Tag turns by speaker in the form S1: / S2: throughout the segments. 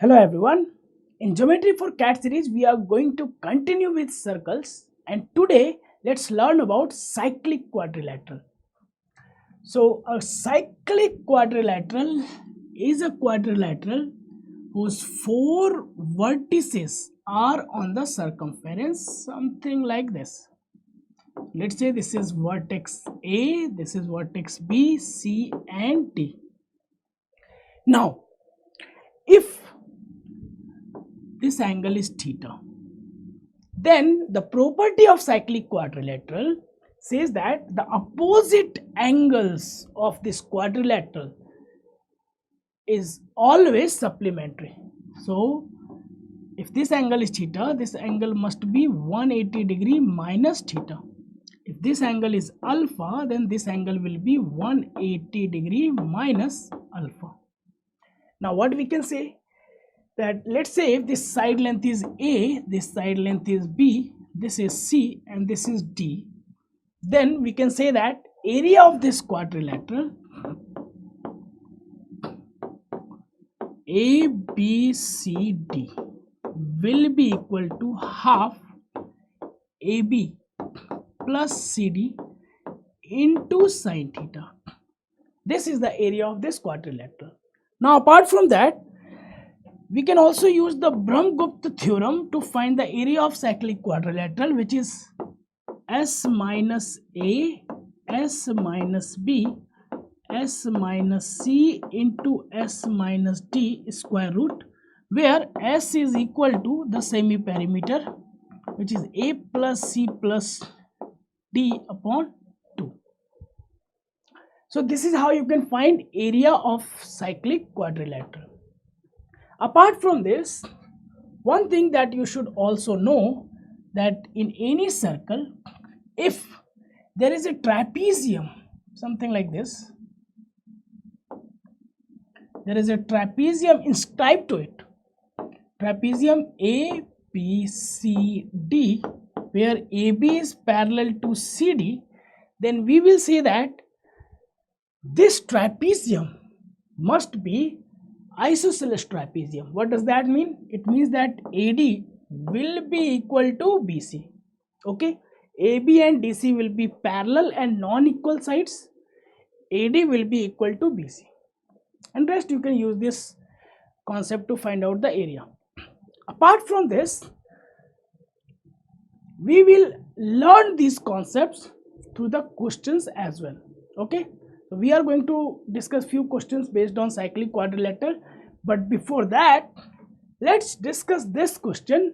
S1: Hello everyone. In Geometry for CAT series, we are going to continue with circles, and today let's learn about cyclic quadrilateral. So a cyclic quadrilateral is a quadrilateral whose four vertices are on the circumference, something like this. Let's say this is vertex A, this is vertex B, C and D. Now, if this angle is theta, then the property of cyclic quadrilateral says that the opposite angles of this quadrilateral is always supplementary. So if this angle is theta, this angle must be 180 degree minus theta. If this angle is alpha, then this angle will be 180 degree minus alpha. Now what we can say, that let's say if this side length is A, this side length is B, this is C and this is D, then we can say that area of this quadrilateral ABCD will be equal to half AB plus CD into sine theta. This is the area of this quadrilateral. Now apart from that, we can also use the Brahmagupta theorem to find the area of cyclic quadrilateral, which is S minus A, S minus B, S minus C into S minus D square root, where S is equal to the semi-perimeter, which is A plus C plus D upon 2. So this is how you can find area of cyclic quadrilateral. Apart from this, one thing that you should also know, that in any circle, if there is a trapezium, something like this, there is a trapezium inscribed to it, trapezium A, B, C, D, where AB is parallel to CD, then we will say that this trapezium must be isosceles trapezium. What does that mean? It means that AD will be equal to BC. Okay, AB and DC will be parallel and non-equal sides. AD will be equal to BC, and rest you can use this concept to find out the area. Apart from this, we will learn these concepts through the questions as well. Okay, so we are going to discuss few questions based on cyclic quadrilateral, but before that, let's discuss this question,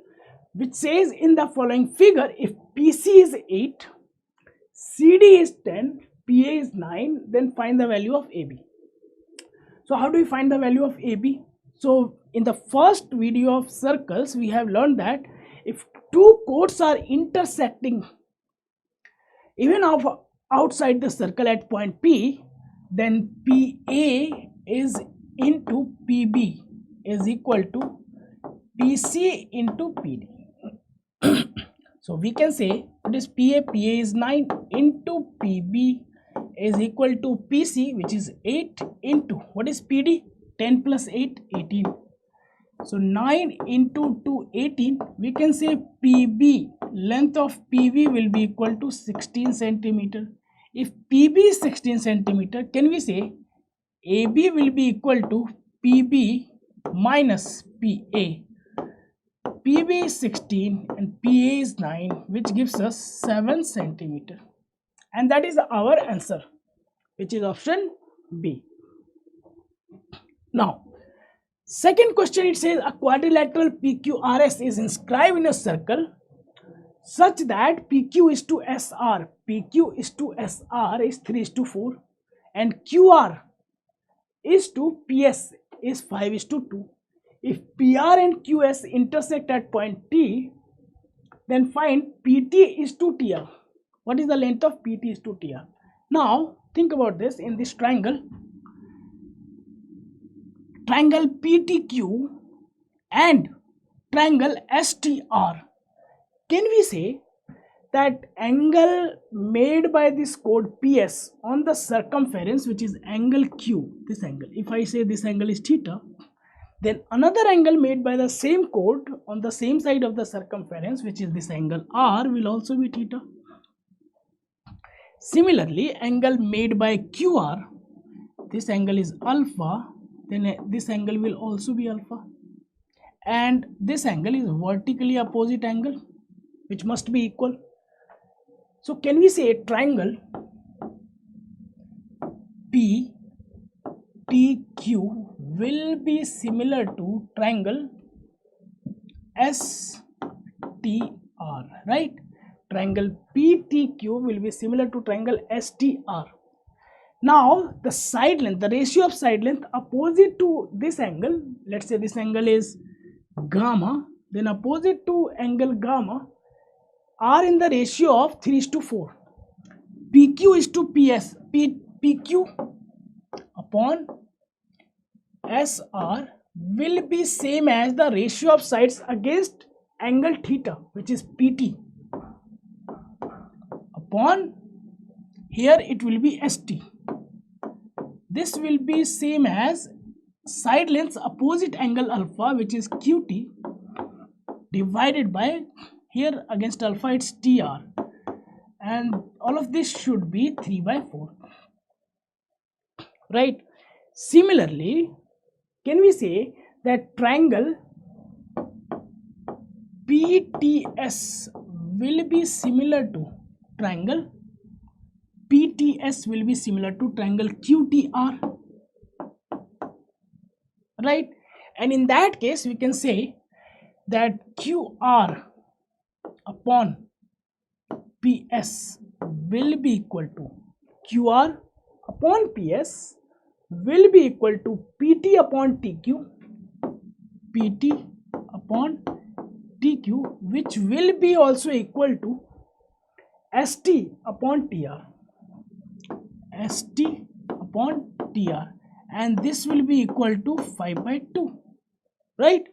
S1: which says in the following figure, if PC is 8, CD is 10, PA is 9, then find the value of AB. So how do we find the value of AB? So in the first video of circles, we have learned that if two chords are intersecting even outside the circle at point P, then PA is into PB is equal to PC into PD. So we can say what is PA? PA is 9 into PB is equal to PC, which is 8 into what is PD? 10 plus 8, 18. So 9 into 2, 18. We can say PB, length of PB will be equal to 16 centimeter. If PB is 16 centimeter, can we say AB will be equal to PB minus PA? PB is 16 and PA is 9, which gives us 7 centimeter. And that is our answer, which is option B. Now, second question, it says a quadrilateral PQRS is inscribed in a circle such that PQ is to SR, PQ is to SR is 3:4, and QR is to PS is 5:2. If PR and QS intersect at point T, then find PT is to TR. What is the length of PT is to TR? Now think about this. In this triangle PTQ and triangle STR, can we say that angle made by this chord PS on the circumference, which is angle Q, this angle, if I say this angle is theta, then another angle made by the same chord on the same side of the circumference, which is this angle R, will also be theta. Similarly, angle made by QR, this angle is alpha, then this angle will also be alpha. And this angle is vertically opposite angle, which must be equal. So can we say triangle PTQ will be similar to triangle STR, right? Triangle PTQ will be similar to triangle STR. Now the side length, the ratio of side length opposite to this angle, let's say this angle is gamma, then opposite to angle gamma are in the ratio of 3:4. PQ is to PS. PQ upon SR will be same as the ratio of sides against angle theta, which is PT, upon here it will be ST. This will be same as side lengths opposite angle alpha, which is QT, divided by here against alpha it's TR, and all of this should be 3/4, right? Similarly, can we say that triangle PTS will be similar to triangle PTS will be similar to triangle QTR, right? And in that case we can say that QR upon PS will be equal to QR upon PS will be equal to PT upon TQ, PT upon TQ, which will be also equal to ST upon TR, ST upon TR, and this will be equal to 5/2, right?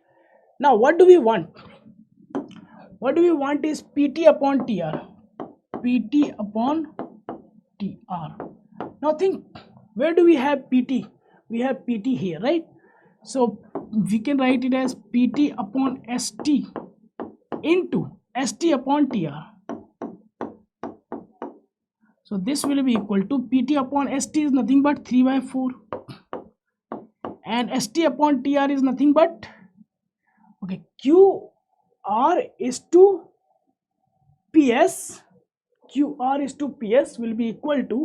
S1: Now what do we want? What do we want is PT upon TR, PT upon TR. Now think, where do we have PT? We have PT here, right? So we can write it as PT upon ST into ST upon TR. So this will be equal to PT upon ST is nothing but 3/4, and ST upon TR is nothing but, okay, QR is to PS, QR is to PS will be equal to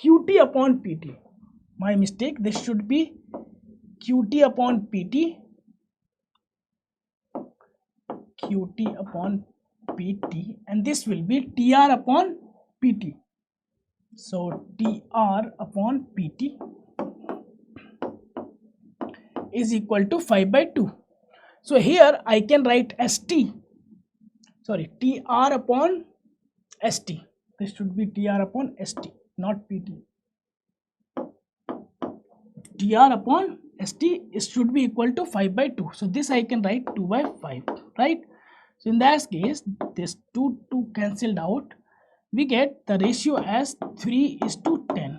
S1: QT upon PT. My mistake, this should be QT upon PT, QT upon PT, and this will be TR upon PT. So TR upon PT is equal to 5/2. So here I can write TR upon ST. This should be TR upon ST, not PT. TR upon ST should be equal to 5/2. So this I can write 2/5, right? So in that case, this 2 cancelled out. We get the ratio as 3:10.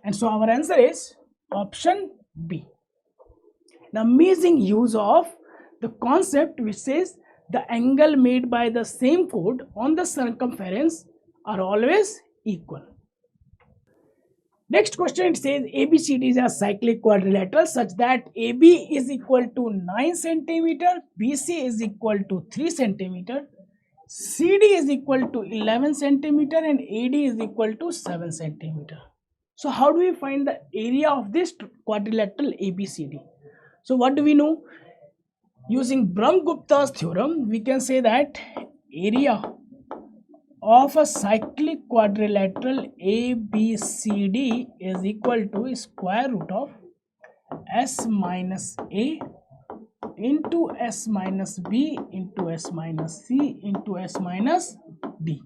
S1: And so our answer is option B. The amazing use of the concept which says the angle made by the same chord on the circumference are always equal. Next question, it says ABCD is a cyclic quadrilateral such that AB is equal to 9 cm, BC is equal to 3 cm, CD is equal to 11 cm, and AD is equal to 7 cm. So how do we find the area of this quadrilateral ABCD? So what do we know? Using Brahmagupta's theorem, we can say that area of a cyclic quadrilateral ABCD is equal to square root of S minus A into S minus B into S minus C into S minus D.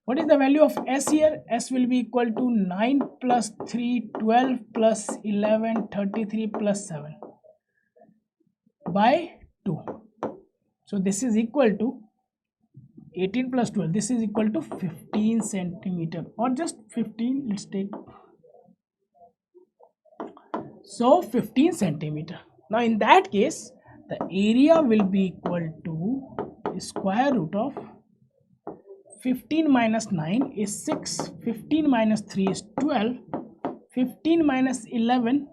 S1: What is the value of S here? S will be equal to 9 plus 3, 12 plus 11, 33 plus 7 by 2. So this is equal to 18 plus 12. This is equal to 15 centimeter, or just 15. Let's take. So 15 centimeter. Now in that case, the area will be equal to square root of 15 minus 9 is 6, 15 minus 3 is 12, 15 minus 11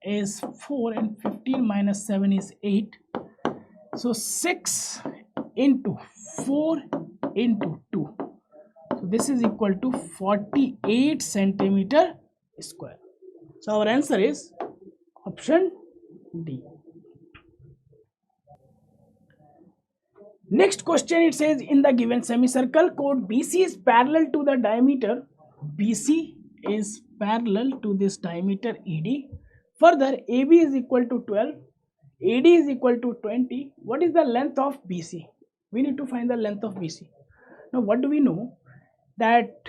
S1: is 4, and 15 minus 7 is 8. So 6 into 4 into 2. So this is equal to 48 centimeter square. So our answer is option D. Next question, it says in the given semicircle, chord BC is parallel to the diameter. BC is parallel to this diameter ED. Further, AB is equal to 12, AD is equal to 20. What is the length of BC? We need to find the length of BC. Now what do we know? That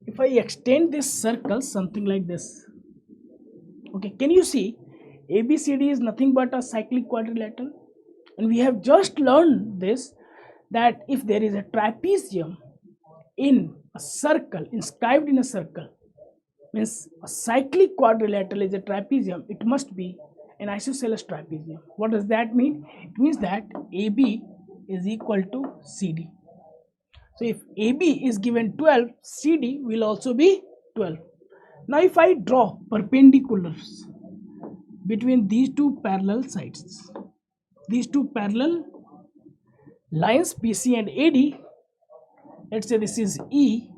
S1: if I extend this circle something like this, okay, can you see ABCD is nothing but a cyclic quadrilateral? And we have just learned this, that if there is a trapezium in a circle, inscribed in a circle, means a cyclic quadrilateral is a trapezium, it must be an isosceles trapezium. What does that mean? It means that AB is equal to CD. So if AB is given 12, CD will also be 12. Now if I draw perpendiculars between these two parallel sides, these two parallel lines BC and AD, let's say this is E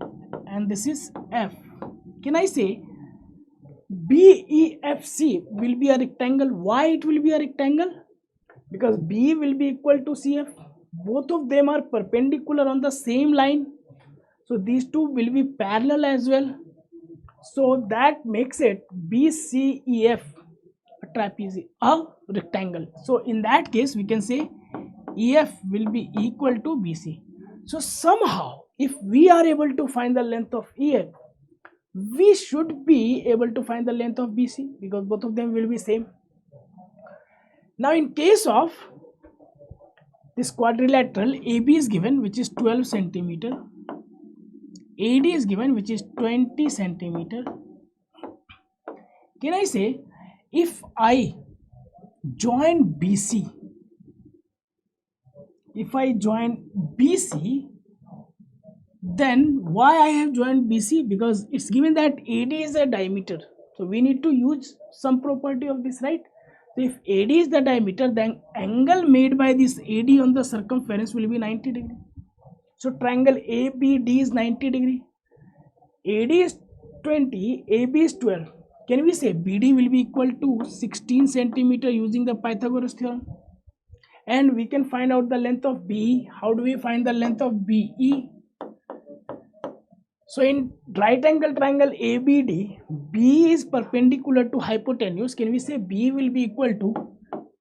S1: and this is F. Can I say BEFC will be a rectangle? Why it will be a rectangle? Because B will be equal to CF. Both of them are perpendicular on the same line. So these two will be parallel as well. So that makes it BCEF a trapezium, a rectangle. So in that case we can say EF will be equal to BC. So somehow if we are able to find the length of EF, we should be able to find the length of BC, because both of them will be same. Now in case of this quadrilateral, AB is given which is 12 centimeter, AD is given which is 20 centimeter. Can I say if I join BC, then why I have joined BC? Because it's given that AD is a diameter, so we need to use some property of this, right? So if AD is the diameter, then angle made by this AD on the circumference will be 90 degree. So triangle ABD is 90 degree. AD is 20, AB is 12. Can we say BD will be equal to 16 centimeter using the Pythagoras theorem? And we can find out the length of BE. How do we find the length of BE? So in right angle triangle ABD, B is perpendicular to hypotenuse. Can we say B will be equal to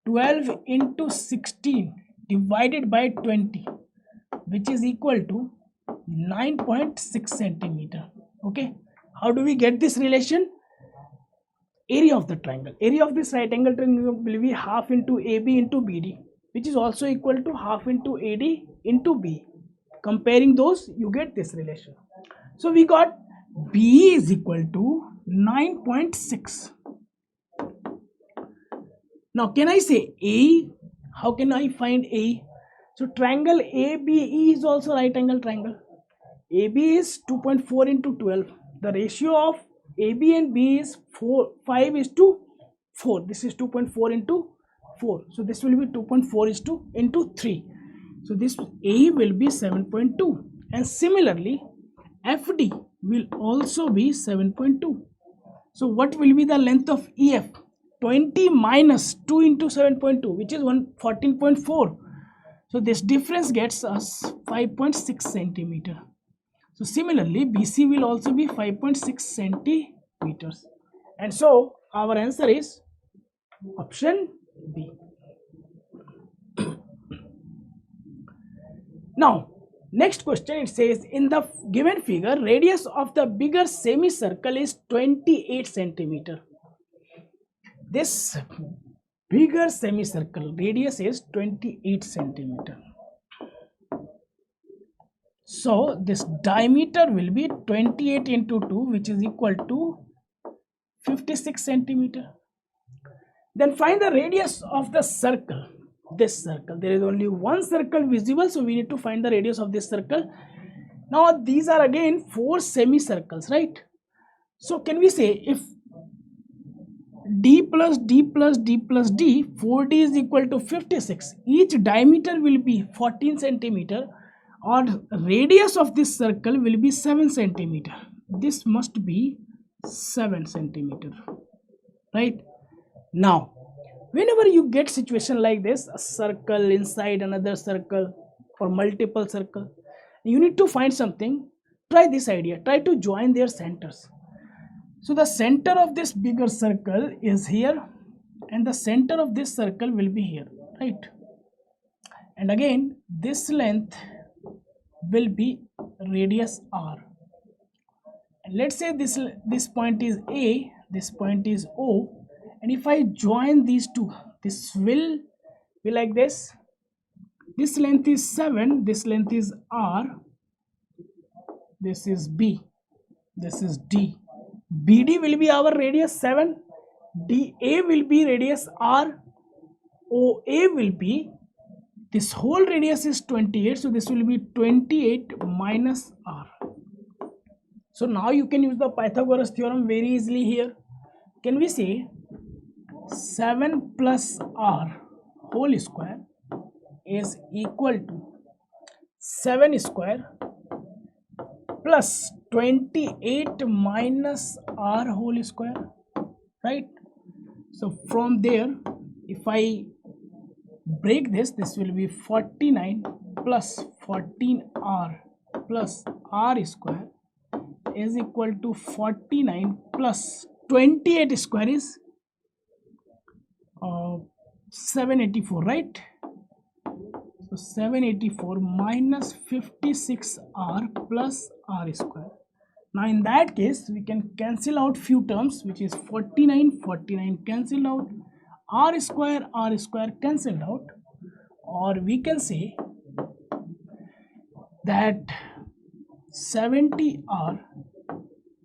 S1: 12 into 16 divided by 20, which is equal to 9.6 centimeter. Okay, how do we get this relation? Area of the triangle. Area of this right angle triangle will be half into AB into BD, which is also equal to half into AD into B. Comparing those, you get this relation. So we got B is equal to 9.6. Now can I say A? How can I find A? So triangle ABE is also right angle triangle. AB is 2.4 into 12. The ratio of AB and B is 5 is to 4. This is 2.4 into 4. So this will be 2.4 is to into 3. So this A will be 7.2. And similarly, FD will also be 7.2. So what will be the length of EF? 20 minus 2 into 7.2, which is 14.4. So this difference gets us 5.6 centimeter. So similarly, BC will also be 5.6 centimeters. And so our answer is option B. Now, next question, it says in the given figure, radius of the bigger semicircle is 28 centimeter. This bigger semicircle radius is 28 centimeter. So this diameter will be 28 into 2, which is equal to 56 centimeter. Then find the radius of the circle. This circle, there is only one circle visible, so we need to find the radius of this circle. Now these are again 4 semicircles, right? So can we say if d plus d plus d plus d, 4d is equal to 56, each diameter will be 14 centimeter, or radius of this circle will be 7 centimeter. This must be 7 centimeter, right? Now whenever you get situation like this, a circle inside another circle or multiple circle, you need to find something. Try this idea, try to join their centers. So the center of this bigger circle is here and the center of this circle will be here, right? And again this length will be radius r, and let's say this point is A, this point is O, and if I join these two, this will be like this. This length is 7, this length is R, this is B, this is D. BD will be our radius 7, DA will be radius R, OA will be, this whole radius is 28, so this will be 28 minus R. So now you can use the Pythagoras theorem very easily here. Can we say 7 plus R whole square is equal to 7 square plus 28 minus R whole square, right? So from there, if I break this, this will be 49 plus 14R plus R square is equal to 49 plus 28 square is 784, right? So 784 minus 56R plus R square. Now in that case we can cancel out few terms, which is 49 cancelled out, R square cancelled out, or we can say that 70R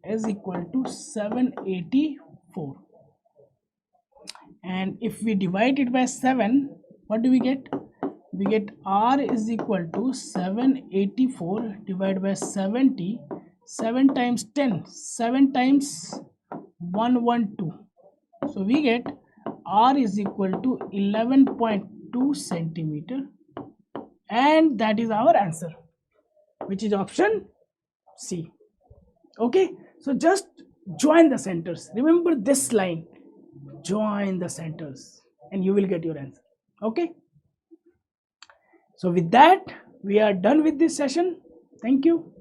S1: is equal to 784, and if we divide it by 7, what do we get? We get R is equal to 784 divided by 70, 7 times 10, 7 times 112. So we get R is equal to 11.2 centimeter, and that is our answer, which is option C. Okay, so just join the centers. Remember this line, join the centers, and you will get your answer. Okay. So with that, we are done with this session. Thank you.